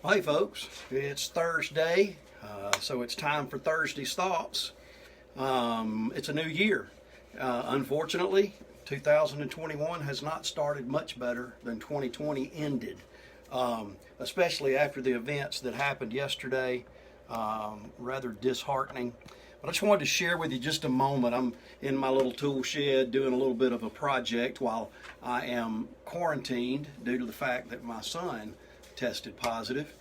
Hey folks, it's Thursday, so it's time for Thursday's Thoughts. It's a new year. Unfortunately, 2021 has not started much better than 2020 ended, especially after the events that happened yesterday. Rather disheartening. But I just wanted to share with you just a moment. I'm in my little tool shed doing a little bit of a project while I am quarantined due to the fact that my son tested positive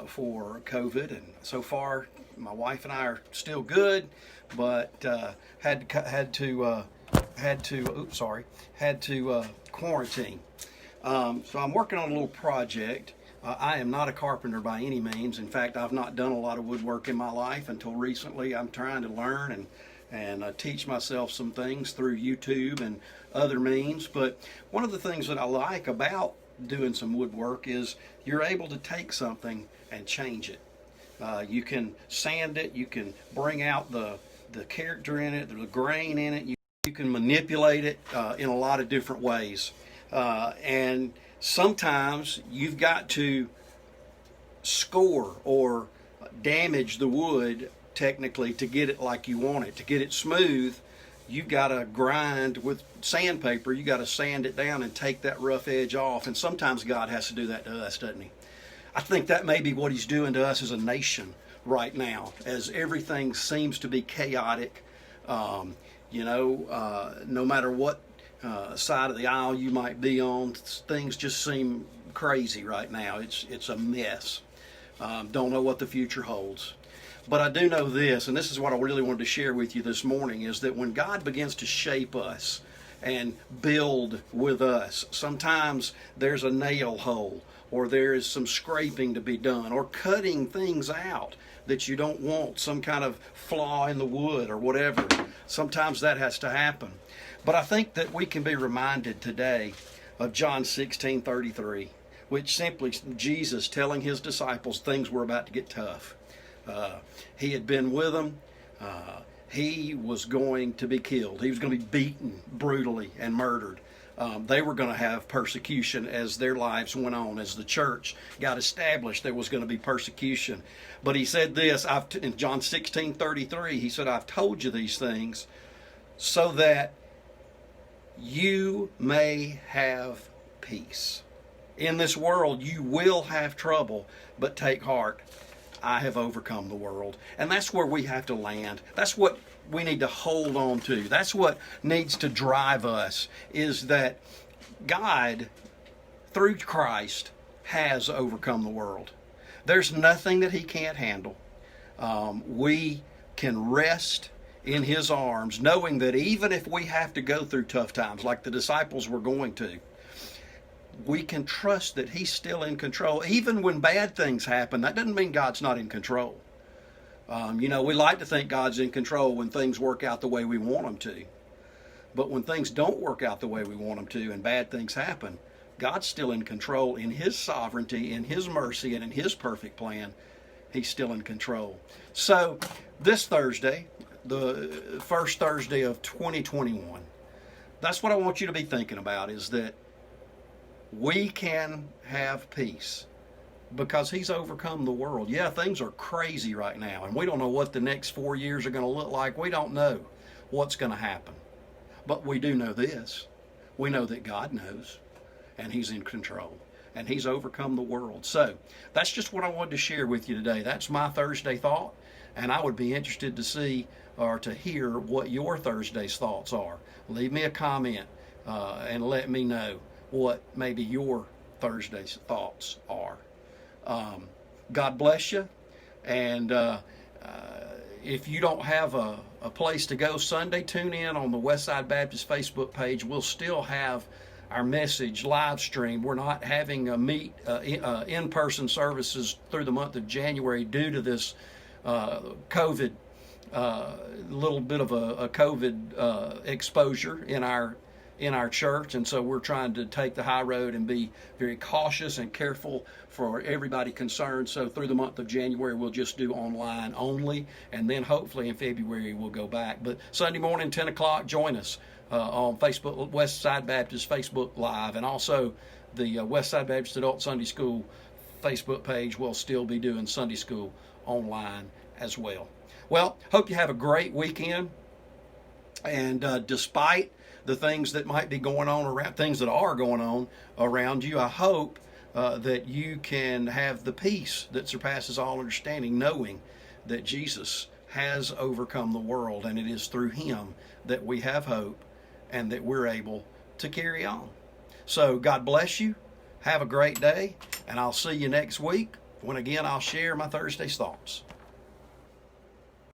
for COVID, and so far my wife and I are still good, but had to quarantine. So I'm working on a little project. I am not a carpenter by any means. In fact, I've not done a lot of woodwork in my life until recently. I'm trying to learn and teach myself some things through YouTube and other means. But one of the things that I like about doing some woodwork is you're able to take something and change it. You can sand it, you can bring out the character in it, the grain in it, you can manipulate it in a lot of different ways. And sometimes you've got to score or damage the wood technically to get it like you want it. To get it smooth, you've got to grind with sandpaper. You got to sand it down and take that rough edge off. And sometimes God has to do that to us, doesn't he? I think that may be what he's doing to us as a nation right now, as everything seems to be chaotic. No matter what side of the aisle you might be on, things just seem crazy right now. It's a mess. Don't know what the future holds. But I do know this, and this is what I really wanted to share with you this morning, is that when God begins to shape us and build with us, sometimes there's a nail hole, or there is some scraping to be done, or cutting things out that you don't want, some kind of flaw in the wood or whatever. Sometimes that has to happen. But I think that we can be reminded today of John 16:33, which simply Jesus telling his disciples things were about to get tough. He had been with them. He was going to be killed. He was going to be beaten brutally and murdered. They were going to have persecution as their lives went on. As the church got established, there was going to be persecution. But he said this in John 16:33. He said, "I've told you these things so that you may have peace. In this world you will have trouble, but take heart. I have overcome the world." And that's where we have to land. That's what we need to hold on to. That's what needs to drive us, is that God, through Christ, has overcome the world. There's nothing that he can't handle. We can rest in his arms, knowing that even if we have to go through tough times like the disciples were going to, we can trust that he's still in control. Even when bad things happen, that doesn't mean God's not in control. We like to think God's in control when things work out the way we want them to. But when things don't work out the way we want them to and bad things happen, God's still in control in his sovereignty, in his mercy, and in his perfect plan. He's still in control. So this Thursday, the first Thursday of 2021, that's what I want you to be thinking about, is that we can have peace because he's overcome the world. Yeah, things are crazy right now, and we don't know what the next 4 years are going to look like. We don't know what's going to happen. But we do know this. We know that God knows, and he's in control, and he's overcome the world. So that's just what I wanted to share with you today. That's my Thursday thought, and I would be interested to see or to hear what your Thursday's thoughts are. Leave me a comment and let me know what maybe your Thursday's thoughts are. God bless you. And if you don't have a place to go Sunday, tune in on the Westside Baptist Facebook page. We'll still have our message live stream. We're not having in-person services through the month of January due to this COVID, little bit of a COVID exposure in our church, and so we're trying to take the high road and be very cautious and careful for everybody concerned. So through the month of January, we'll just do online only, and then hopefully in February we'll go back. But Sunday morning, 10 o'clock, join us on Facebook, Westside Baptist Facebook Live, and also the Westside Baptist Adult Sunday School Facebook page, we'll still be doing Sunday school online as well. Well, hope you have a great weekend. And despite the things that might be going on around, things that are going on around you, I hope that you can have the peace that surpasses all understanding, knowing that Jesus has overcome the world, and it is through him that we have hope and that we're able to carry on. So God bless you. Have a great day, and I'll see you next week when again I'll share my Thursday's thoughts.